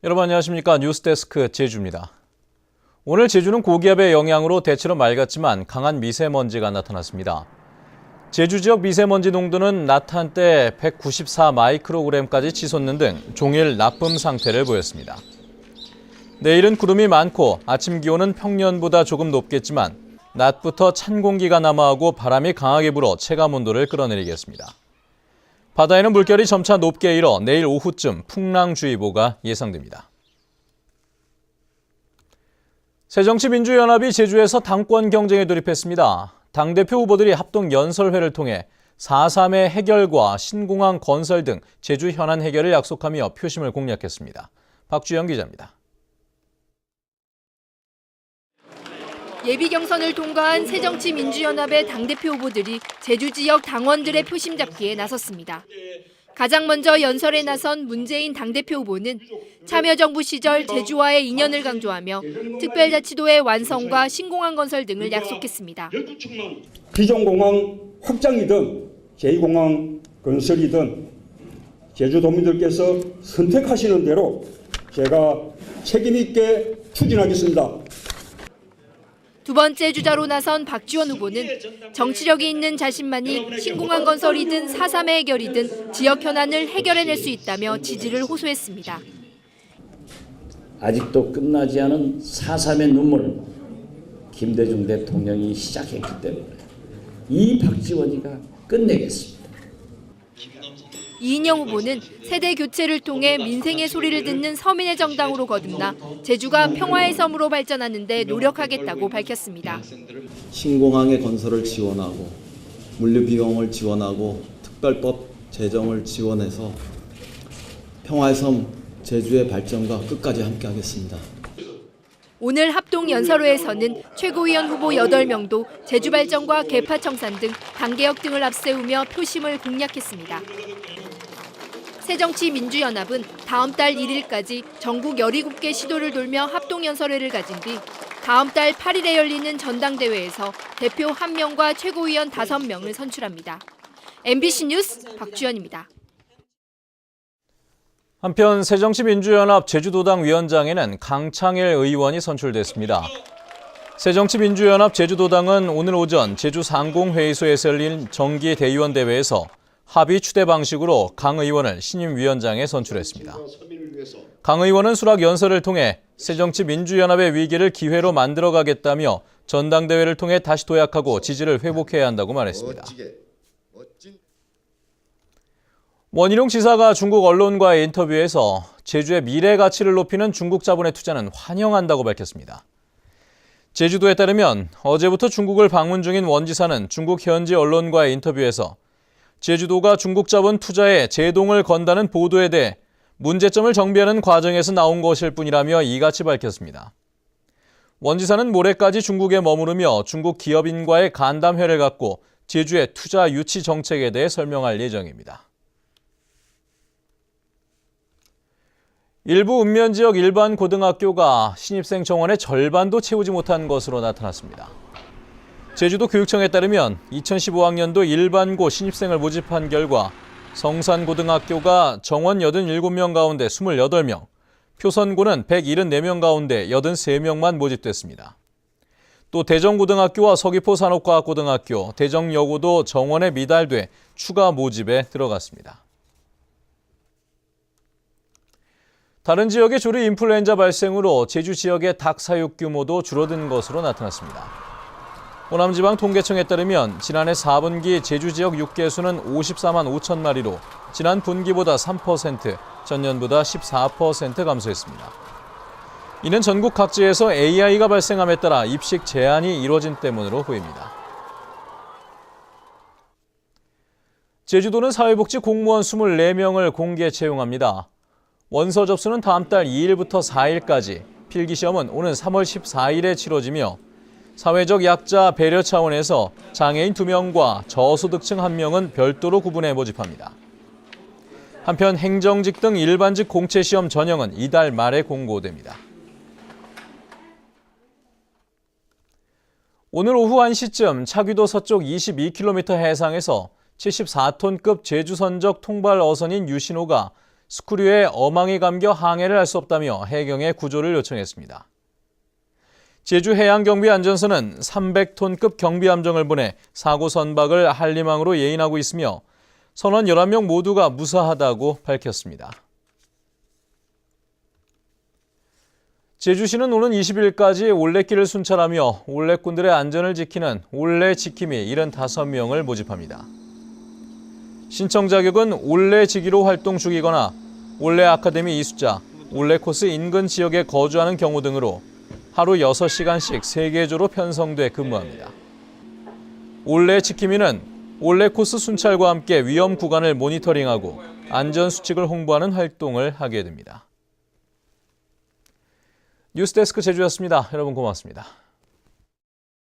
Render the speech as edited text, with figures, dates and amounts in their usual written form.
여러분 안녕하십니까. 뉴스데스크 제주입니다. 오늘 제주는 고기압의 영향으로 대체로 맑았지만 강한 미세먼지가 나타났습니다. 제주 지역 미세먼지 농도는 낮 한때 194 마이크로그램까지 치솟는 등 종일 나쁨 상태를 보였습니다. 내일은 구름이 많고 아침 기온은 평년보다 조금 높겠지만 낮부터 찬 공기가 남하하고 바람이 강하게 불어 체감온도를 끌어내리겠습니다. 바다에는 물결이 점차 높게 일어 내일 오후쯤 풍랑주의보가 예상됩니다. 새정치민주연합이 제주에서 당권 경쟁에 돌입했습니다. 당대표 후보들이 합동 연설회를 통해 4.3의 해결과 신공항 건설 등 제주 현안 해결을 약속하며 표심을 공략했습니다. 박주영 기자입니다. 예비 경선을 통과한 새정치민주연합의 당대표 후보들이 제주 지역 당원들의 표심 잡기에 나섰습니다. 가장 먼저 연설에 나선 문재인 당대표 후보는 참여정부 시절 제주와의 인연을 강조하며 특별자치도의 완성과 신공항 건설 등을 약속했습니다. 비전공항 확장이든 제2공항 건설이든 제주도민들께서 선택하시는 대로 제가 책임 있게 추진하겠습니다. 두 번째 주자로 나선 박지원 후보는 정치력이 있는 자신만이 신공항 건설이든 4.3의 해결이든 지역 현안을 해결해낼 수 있다며 지지를 호소했습니다. 아직도 끝나지 않은 4.3의 눈물을 김대중 대통령이 시작했기 때문에 이 박지원이가 끝내겠습니다. 이인영 후보는 세대 교체를 통해 민생의 소리를 듣는 서민의 정당으로 거듭나 제주가 평화의 섬으로 발전하는 데 노력하겠다고 밝혔습니다. 신공항의 건설을 지원하고 물류 비용을 지원하고 특별법 제정을 지원해서 평화의 섬 제주의 발전과 끝까지 함께하겠습니다. 오늘 합동 연설회에서는 최고위원 후보 8명도 제주 발전과 개파 청산 등 당개혁 등을 앞세우며 표심을 공략했습니다. 새정치민주연합은 다음 달 1일까지 전국 17개 시도를 돌며 합동연설회를 가진 뒤 다음 달 8일에 열리는 전당대회에서 대표 1명과 최고위원 5명을 선출합니다. MBC 뉴스 박주연입니다. 한편 새정치민주연합 제주도당 위원장에는 강창일 의원이 선출됐습니다. 새정치민주연합 제주도당은 오늘 오전 제주 상공회의소에서 열린 정기 대의원 대회에서 합의 추대 방식으로 강 의원을 신임 위원장에 선출했습니다. 강 의원은 수락 연설을 통해 새정치민주연합의 위기를 기회로 만들어가겠다며 전당대회를 통해 다시 도약하고 지지를 회복해야 한다고 말했습니다. 원희룡 지사가 중국 언론과의 인터뷰에서 제주의 미래 가치를 높이는 중국 자본의 투자는 환영한다고 밝혔습니다. 제주도에 따르면 어제부터 중국을 방문 중인 원 지사는 중국 현지 언론과의 인터뷰에서 제주도가 중국 자본 투자에 제동을 건다는 보도에 대해 문제점을 정비하는 과정에서 나온 것일 뿐이라며 이같이 밝혔습니다. 원 지사는 모레까지 중국에 머무르며 중국 기업인과의 간담회를 갖고 제주의 투자 유치 정책에 대해 설명할 예정입니다. 일부 읍면지역 일반 고등학교가 신입생 정원의 절반도 채우지 못한 것으로 나타났습니다. 제주도 교육청에 따르면 2015학년도 일반고 신입생을 모집한 결과 성산고등학교가 정원 87명 가운데 28명, 표선고는 174명 가운데 83명만 모집됐습니다. 또 대정고등학교와 서귀포 산업과학고등학교, 대정여고도 정원에 미달돼 추가 모집에 들어갔습니다. 다른 지역의 조류 인플루엔자 발생으로 제주 지역의 닭 사육 규모도 줄어든 것으로 나타났습니다. 호남지방 통계청에 따르면 지난해 4분기 제주 지역 육개수는 54만 5천 마리로 지난 분기보다 3%, 전년보다 14% 감소했습니다. 이는 전국 각지에서 AI가 발생함에 따라 입식 제한이 이뤄진 때문으로 보입니다. 제주도는 사회복지 공무원 24명을 공개 채용합니다. 원서 접수는 다음 달 2일부터 4일까지, 필기시험은 오는 3월 14일에 치러지며 사회적 약자 배려 차원에서 장애인 2명과 저소득층 1명은 별도로 구분해 모집합니다. 한편 행정직 등 일반직 공채시험 전형은 이달 말에 공고됩니다. 오늘 오후 1시쯤 차귀도 서쪽 22km 해상에서 74톤급 제주 선적 통발 어선인 유신호가 스크류에 어망이 감겨 항해를 할 수 없다며 해경에 구조를 요청했습니다. 제주해양경비안전서는 300톤급 경비함정을 보내 사고 선박을 한림항으로 예인하고 있으며 선원 11명 모두가 무사하다고 밝혔습니다. 제주시는 오는 20일까지 올레길을 순찰하며 올레꾼들의 안전을 지키는 올레 지킴이 75명을 모집합니다. 신청 자격은 올레 지기로 활동 중이거나 올레 아카데미 이수자, 올레 코스 인근 지역에 거주하는 경우 등으로 하루 6시간씩 3개조로 편성돼 근무합니다. 올레 지킴이는 올레 코스 순찰과 함께 위험 구간을 모니터링하고 안전 수칙을 홍보하는 활동을 하게 됩니다. 뉴스데스크 제주였습니다. 여러분 고맙습니다.